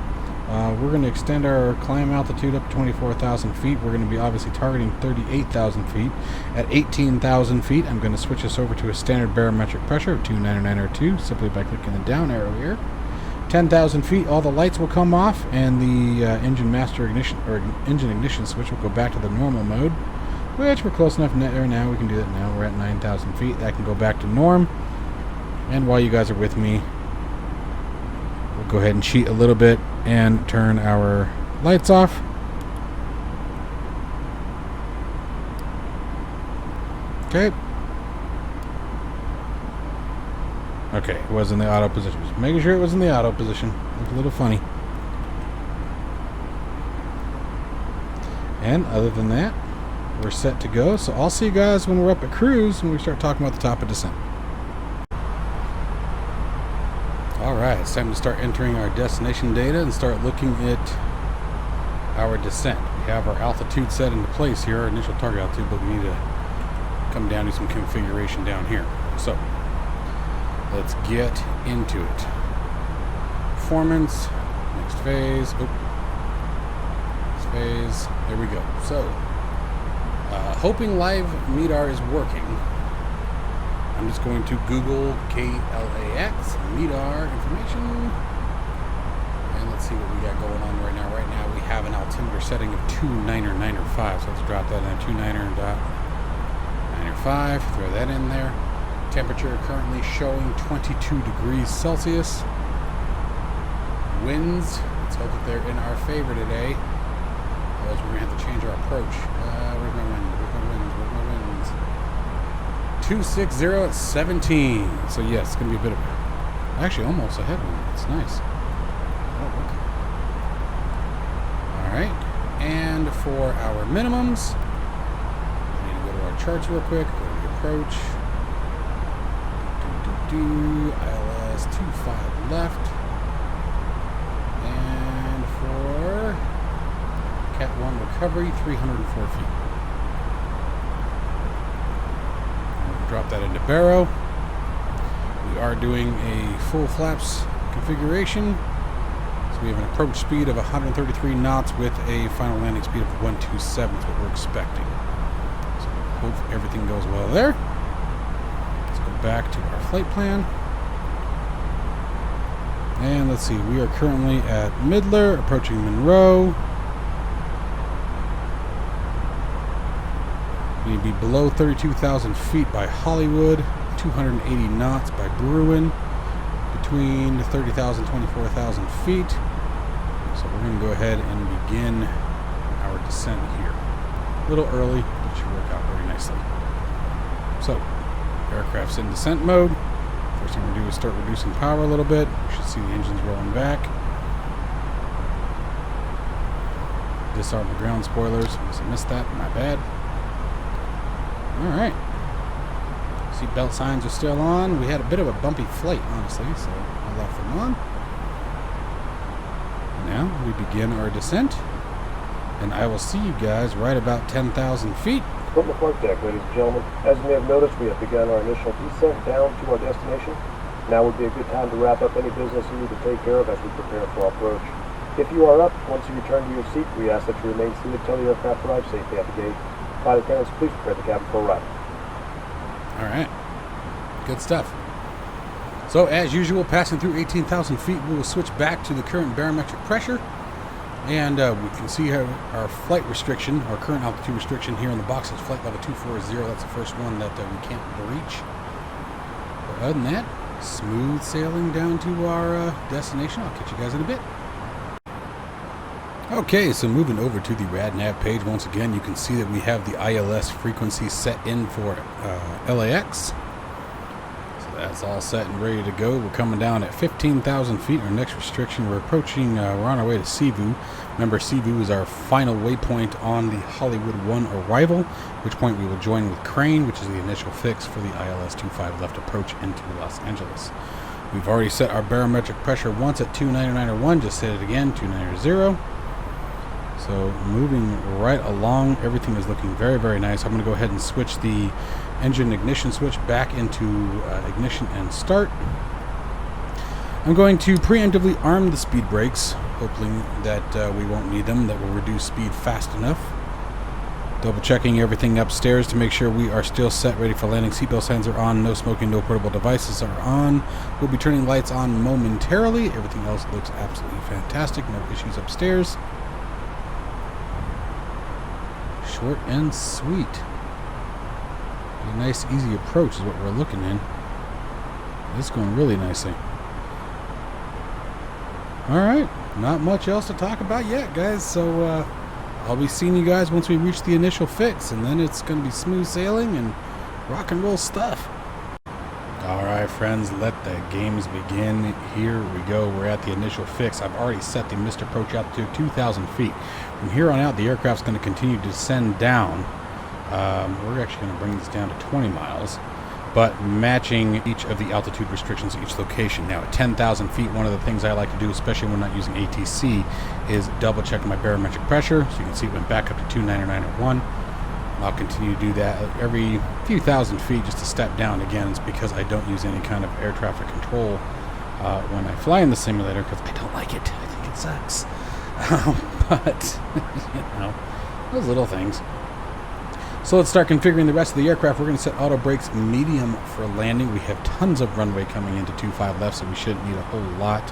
We're going to extend our climb altitude up to 24,000 feet. We're going to be obviously targeting 38,000 feet. At 18,000 feet, I'm going to switch us over to a standard barometric pressure of 29902 simply by clicking the down arrow here. 10,000 feet, all the lights will come off, and the engine ignition switch will go back to the normal mode, which we're close enough there now. We can do that now. We're at 9,000 feet. That can go back to norm. And while you guys are with me, we'll go ahead and cheat a little bit and turn our lights off. Okay. Okay, it was in the auto position. Just making sure it was in the auto position. Looked a little funny. And other than that, we're set to go. So I'll see you guys when we're up at cruise when we start talking about the top of descent. Alright, it's time to start entering our destination data and start looking at our descent. We have our altitude set into place here, our initial target altitude, but we need to come down to some configuration down here. So let's get into it. Performance, next phase. Next phase. There we go. So, hoping live MEDAR is working. I'm just going to Google KLAX MEDAR information, and let's see what we got going on right now. Right now we have an altimeter setting of 299.5, so let's drop that in 299.95. Throw that in there. Temperature currently showing 22 degrees Celsius. Winds, let's hope that they're in our favor today. Otherwise we're going to have to change our approach. Where's my wind? Where's my winds? Where's my winds? 260 at 17. So yes, it's going to be a bit of actually almost a headwind. It's nice. Alright. And for our minimums, I need to go to our charts real quick. Go to the approach. ILS 25 left. And for Cat 1 recovery, 304 feet. We'll drop that into baro. We are doing a full flaps configuration. So we have an approach speed of 133 knots with a final landing speed of 127. That's what we're expecting. So hope everything goes well there. Back to our flight plan, and let's see, we are currently at Midler, approaching Monroe. We need to be below 32,000 feet by Hollywood, 280 knots by Bruin, between 30,000 and 24,000 feet. So we're going to go ahead and begin our descent here. A little early, but it should work out very nicely. So aircraft's in descent mode. First thing we're going to do is start reducing power a little bit. You should see the engines rolling back. Disarm the ground spoilers. Must have missed that. My bad. Alright. Seatbelt signs are still on. We had a bit of a bumpy flight, honestly, so I left them on. And now we begin our descent. And I will see you guys right about 10,000 feet. From the flight deck, ladies and gentlemen. As you may have noticed, we have begun our initial descent down to our destination. Now would be a good time to wrap up any business you need to take care of as we prepare for our approach. If you are up, once you return to your seat, we ask that you remain seated until the aircraft arrives safely at the gate. Flight attendants, please prepare the cabin for arrival. Alright. Good stuff. So as usual, passing through 18,000 feet, we will switch back to the current barometric pressure. And we can see our flight restriction, our current altitude restriction here in the box is flight level 240. That's the first one that we can't reach. But other than that, smooth sailing down to our destination. I'll catch you guys in a bit. Okay, so moving over to the RadNav page, once again, you can see that we have the ILS frequency set in for LAX. That's all set and ready to go. We're coming down at 15,000 feet. Our next restriction, we're approaching, we're on our way to Cebu. Remember, Cebu is our final waypoint on the Hollywood 1 arrival, at which point we will join with Crane, which is the initial fix for the ILS-25 left approach into Los Angeles. We've already set our barometric pressure once at 299.1, just set it again, 290. So moving right along, everything is looking very, very nice. I'm going to go ahead and switch the engine ignition switch back into ignition and start. I'm going to preemptively arm the speed brakes, hoping that we won't need them, that will reduce speed fast enough. Double checking everything upstairs to make sure we are still set, ready for landing. Seatbelt signs are on, no smoking, no portable devices are on. We'll be turning lights on momentarily. Everything else looks absolutely fantastic, no issues upstairs. Short and sweet. A nice, easy approach is what we're looking in. It's going really nicely. Alright, not much else to talk about yet, guys. So I'll be seeing you guys once we reach the initial fix, and then it's going to be smooth sailing and rock and roll stuff. Alright, friends, let the games begin. Here we go. We're at the initial fix. I've already set the missed approach altitude 2,000 feet. From here on out, the aircraft's going to continue to descend down. We're actually going to bring this down to 20 miles, but matching each of the altitude restrictions at each location. Now, at 10,000 feet, one of the things I like to do, especially when not using ATC, is double check my barometric pressure. So you can see it went back up to 299.1. I'll continue to do that every few thousand feet just to step down again. It's because I don't use any kind of air traffic control when I fly in the simulator, because I don't like it. I think it sucks. But, you know, those little things. So let's start configuring the rest of the aircraft. We're going to set auto brakes medium for landing. We have tons of runway coming into 25 left, so we shouldn't need a whole lot.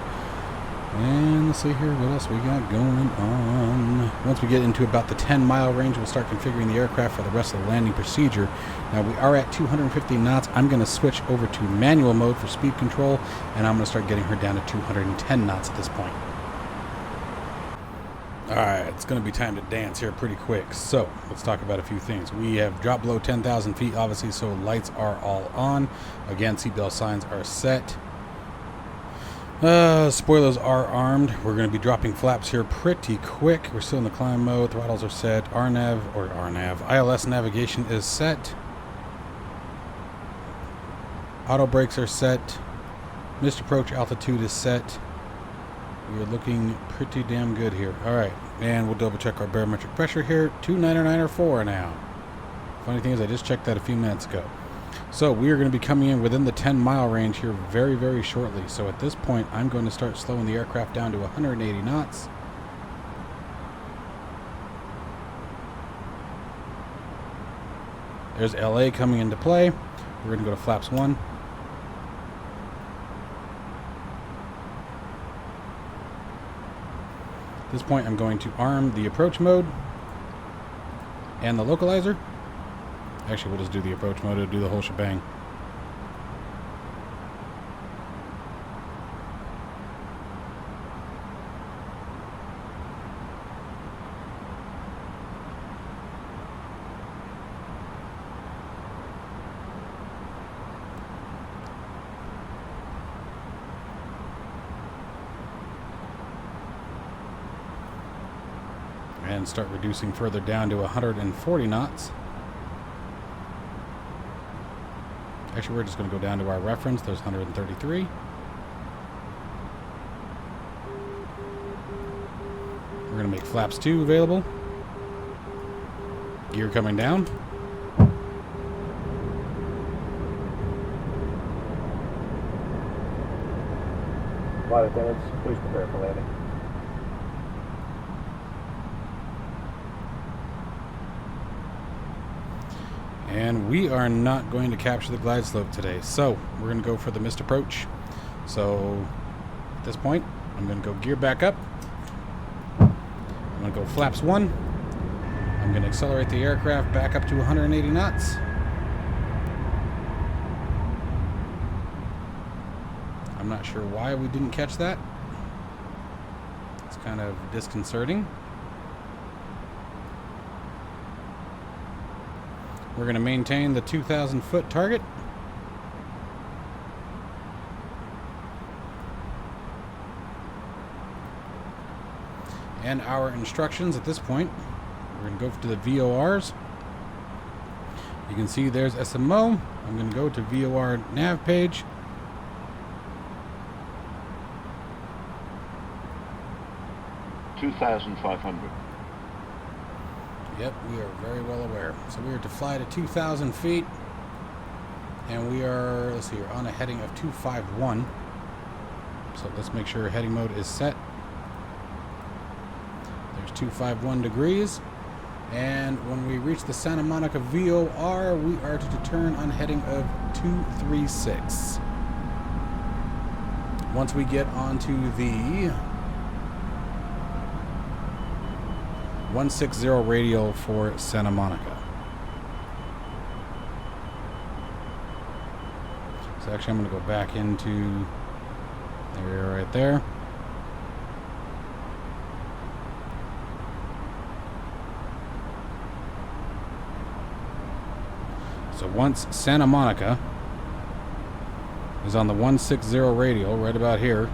And let's see here, what else we got going on. Once we get into about the 10-mile range, we'll start configuring the aircraft for the rest of the landing procedure. Now, we are at 250 knots. I'm going to switch over to manual mode for speed control, and I'm going to start getting her down to 210 knots at this point. Alright, it's going to be time to dance here pretty quick. So, let's talk about a few things. We have dropped below 10,000 feet, obviously, so lights are all on. Again, seatbelt signs are set. Spoilers are armed. We're going to be dropping flaps here pretty quick. We're still in the climb mode. Throttles are set. ILS navigation is set. Auto brakes are set. Missed approach altitude is set. We're looking pretty damn good here. Alright, and we'll double check our barometric pressure here. 299.4 now. Funny thing is, I just checked that a few minutes ago. So we are going to be coming in within the 10-mile range here very, very shortly. So at this point, I'm going to start slowing the aircraft down to 180 knots. There's LA coming into play. We're going to go to flaps 1. At this point, I'm going to arm the approach mode and the localizer. Actually, we'll just do the approach mode to do the whole shebang. And start reducing further down to 140 knots. Actually, we're just going to go down to our reference. There's 133. We're going to make flaps 2 available. Gear coming down. Flight attendants, please prepare for landing. And we are not going to capture the glide slope today, so we're going to go for the missed approach. So at this point, I'm going to go gear back up. I'm going to go flaps 1. I'm going to accelerate the aircraft back up to 180 knots. I'm not sure why we didn't catch that. It's kind of disconcerting. We're going to maintain the 2,000 foot target. And our instructions at this point, we're going to go to the VORs. You can see there's SMO. I'm going to go to VOR nav page. $2,500. Yep, we are very well aware. So we are to fly to 2,000 feet. And we are, let's see, we're on a heading of 251. So let's make sure heading mode is set. There's 251 degrees. And when we reach the Santa Monica VOR, we are to turn on heading of 236. Once we get onto the 160 radial for Santa Monica. So actually I'm going to go back into the area right there. So once Santa Monica is on the 160 radial right about here,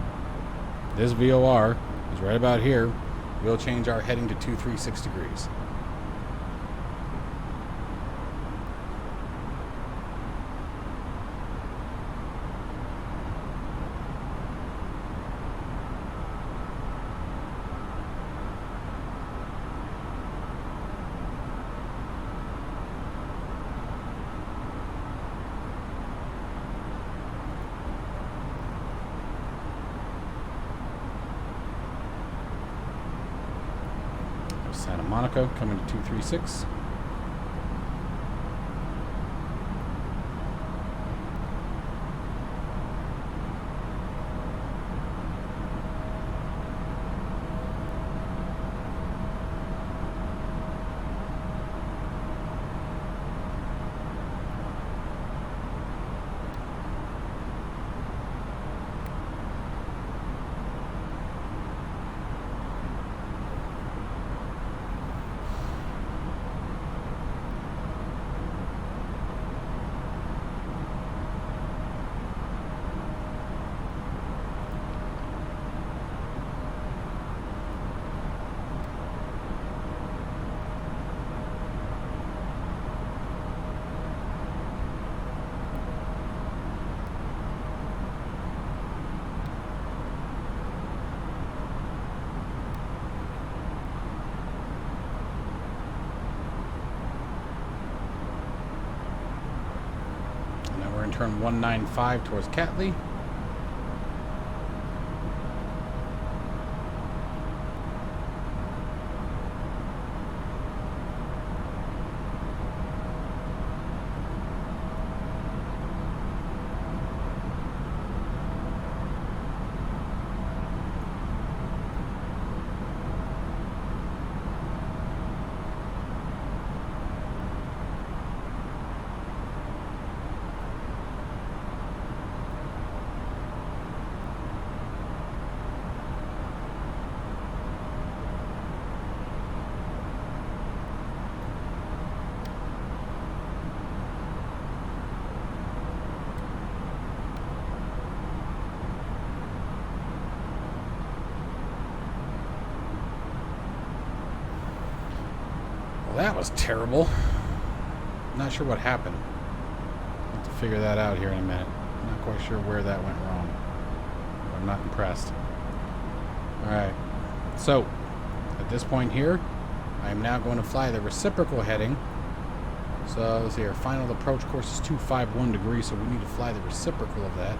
this VOR is right about here, we'll change our heading to 236 degrees. Santa Monica coming to 236. Turn 195 towards Catley. That was terrible. Not sure what happened. I'll have to figure that out here in a minute. I'm not quite sure where that went wrong. I'm not impressed. Alright. So, at this point here, I am now going to fly the reciprocal heading. So, let's see, our final approach course is 251 degrees, so we need to fly the reciprocal of that.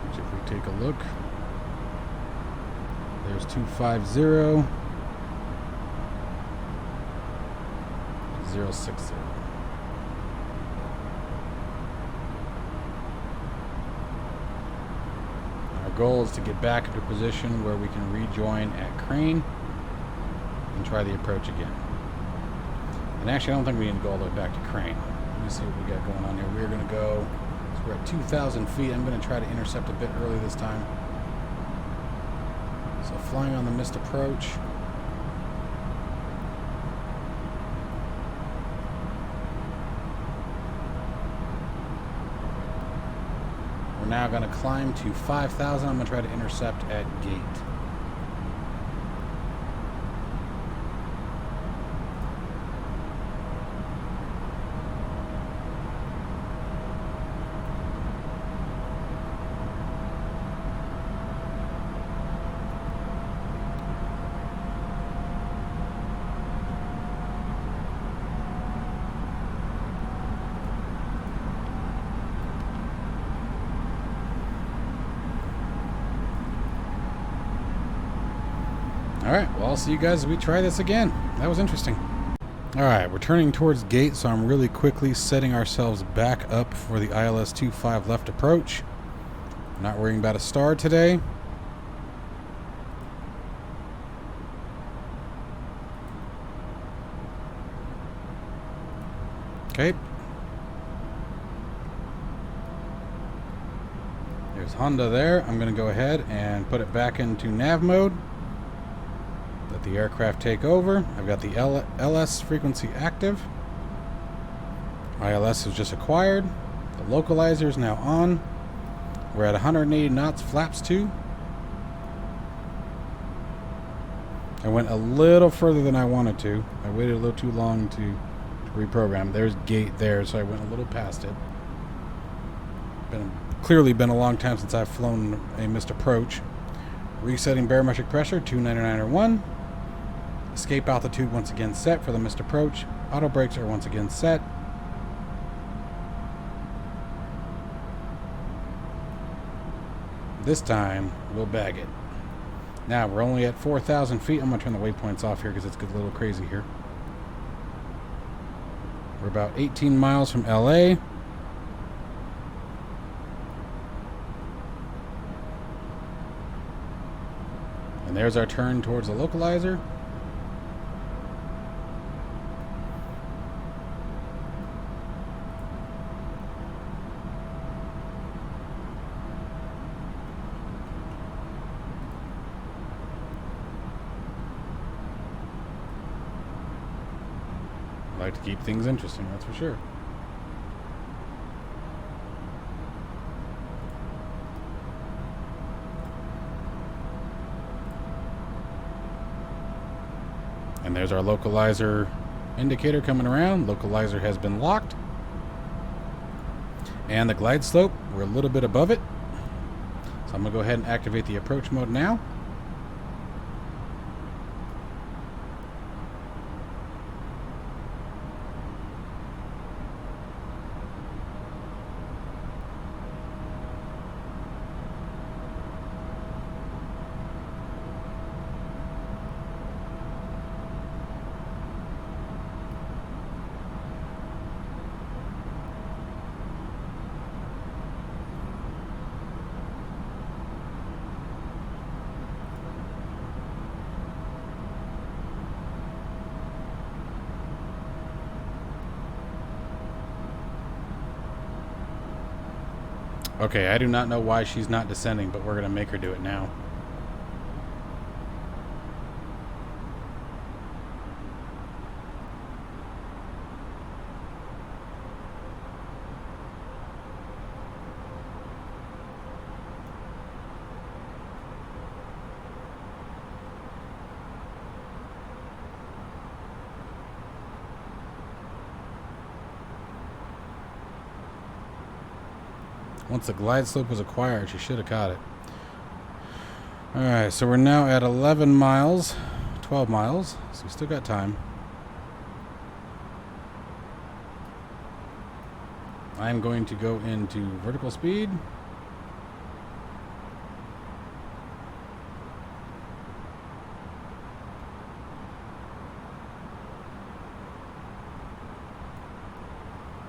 Which if we take a look, there's 250. 060. Our goal is to get back into a position where we can rejoin at crane and try the approach again. And actually, I don't think we need to go all the way back to crane. Let me see what we got going on here. We're going to go, so we're at 2,000 feet. I'm going to try to intercept a bit early this time. So flying on the missed approach. We're now going to climb to 5,000. I'm going to try to intercept at gate. Alright, well, I'll see you guys as we try this again. That was interesting. Alright, we're turning towards gate, so I'm really quickly setting ourselves back up for the ILS 25 left approach. Not worrying about a star today. Okay. There's Honda there. I'm going to go ahead and put it back into nav mode. Let the aircraft take over. I've got the LS frequency active. ILS is just acquired. The localizer is now on. We're at 180 knots, flaps 2. I went a little further than I wanted to. I waited a little too long to reprogram. There's gate there, so I went a little past it. Clearly been a long time since I've flown a missed approach. Resetting barometric pressure, 299.1. Escape altitude once again set for the missed approach. Auto brakes are once again set. This time, we'll bag it. Now, we're only at 4,000 feet. I'm going to turn the waypoints off here because it's getting a little crazy here. We're about 18 miles from LA. And there's our turn towards the localizer. Like to keep things interesting, that's for sure. And there's our localizer indicator coming around. Localizer has been locked. And the glide slope, we're a little bit above it. So I'm going to go ahead and activate the approach mode now. Okay, I do not know why she's not descending, but we're going to make her do it now. Once the glide slope was acquired, she should have caught it. Alright, so we're now at 11 miles, 12 miles, so we still got time. I'm going to go into vertical speed.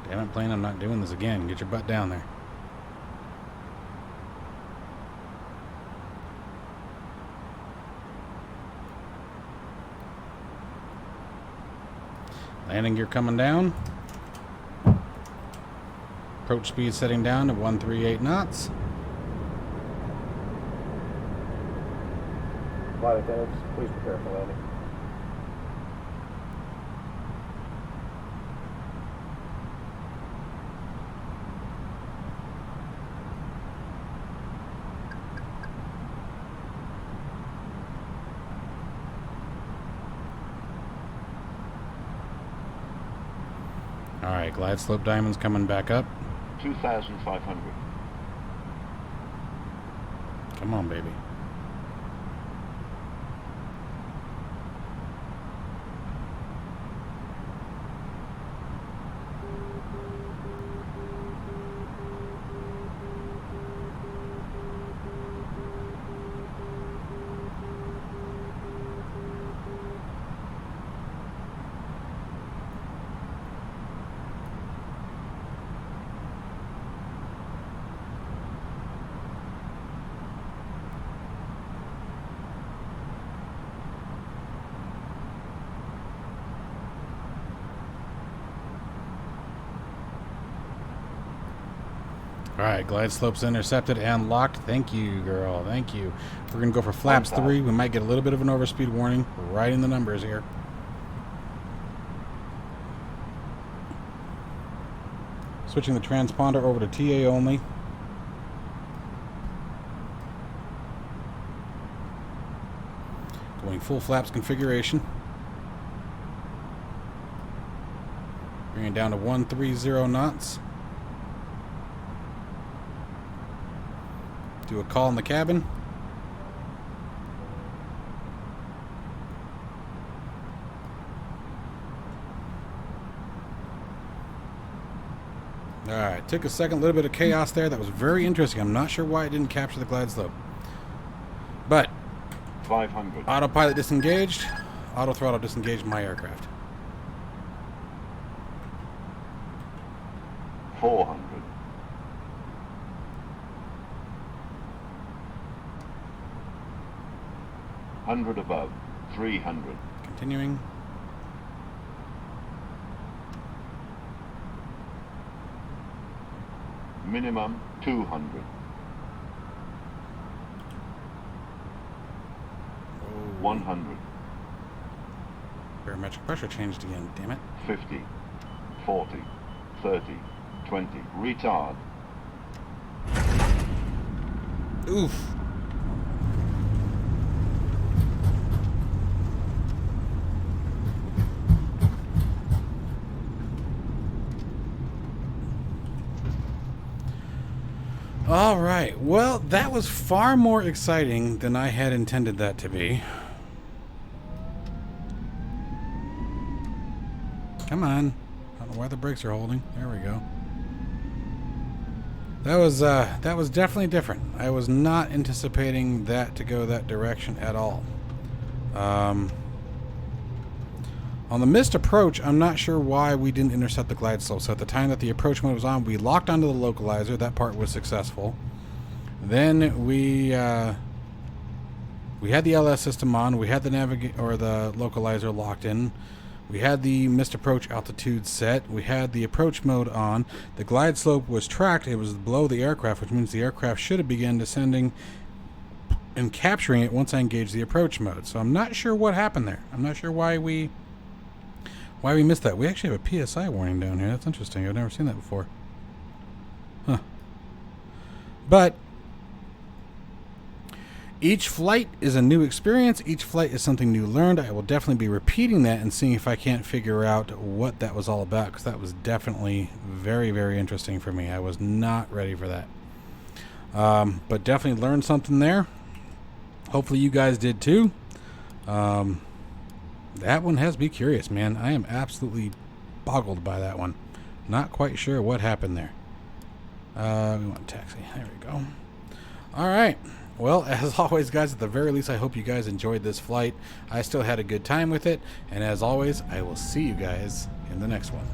Damn it, plane, I'm not doing this again. Get your butt down there. Landing gear coming down. Approach speed setting down to 138 knots. Flight attendants, please prepare for landing. Alright, glide slope diamonds coming back up. 2,500. Come on, baby. Alright, glide slopes intercepted and locked. Thank you, girl. Thank you. We're going to go for flaps 3. We might get a little bit of an overspeed warning. We're right in the numbers here. Switching the transponder over to TA only. Going full flaps configuration. Bringing it down to 130 knots. Do a call in the cabin. Alright, took a second, a little bit of chaos there. That was very interesting. I'm not sure why it didn't capture the glide slope. But 500. autopilot disengaged. Auto throttle disengaged my aircraft. 400. 100 above. 300. Continuing. Minimum 200. 100. Barometric pressure changed again, damn it. 50. 40. 30. 20. Retard. Oof. All right. Well, that was far more exciting than I had intended that to be. Come on. I don't know why the brakes are holding. There we go. That was definitely different. I was not anticipating that to go that direction at all. On the missed approach, I'm not sure why we didn't intercept the glide slope. So at the time that the approach mode was on, we locked onto the localizer. That part was successful. Then we had the LS system on. We had the the localizer locked in. We had the missed approach altitude set. We had the approach mode on. The glide slope was tracked. It was below the aircraft, which means the aircraft should have begun descending and capturing it once I engaged the approach mode. So I'm not sure what happened there. I'm not sure why we missed that. We actually have a PSI warning down here. That's interesting. I've never seen that before. Huh. But each flight is a new experience. Each flight is something new learned. I will definitely be repeating that and seeing if I can't figure out what that was all about, because that was definitely very, very interesting for me. I was not ready for that. But definitely learned something there. Hopefully you guys did too. That one has me curious, man. I am absolutely boggled by that one. Not quite sure what happened there. We want taxi. There we go. All right. Well, as always, guys, at the very least, I hope you guys enjoyed this flight. I still had a good time with it. And as always, I will see you guys in the next one.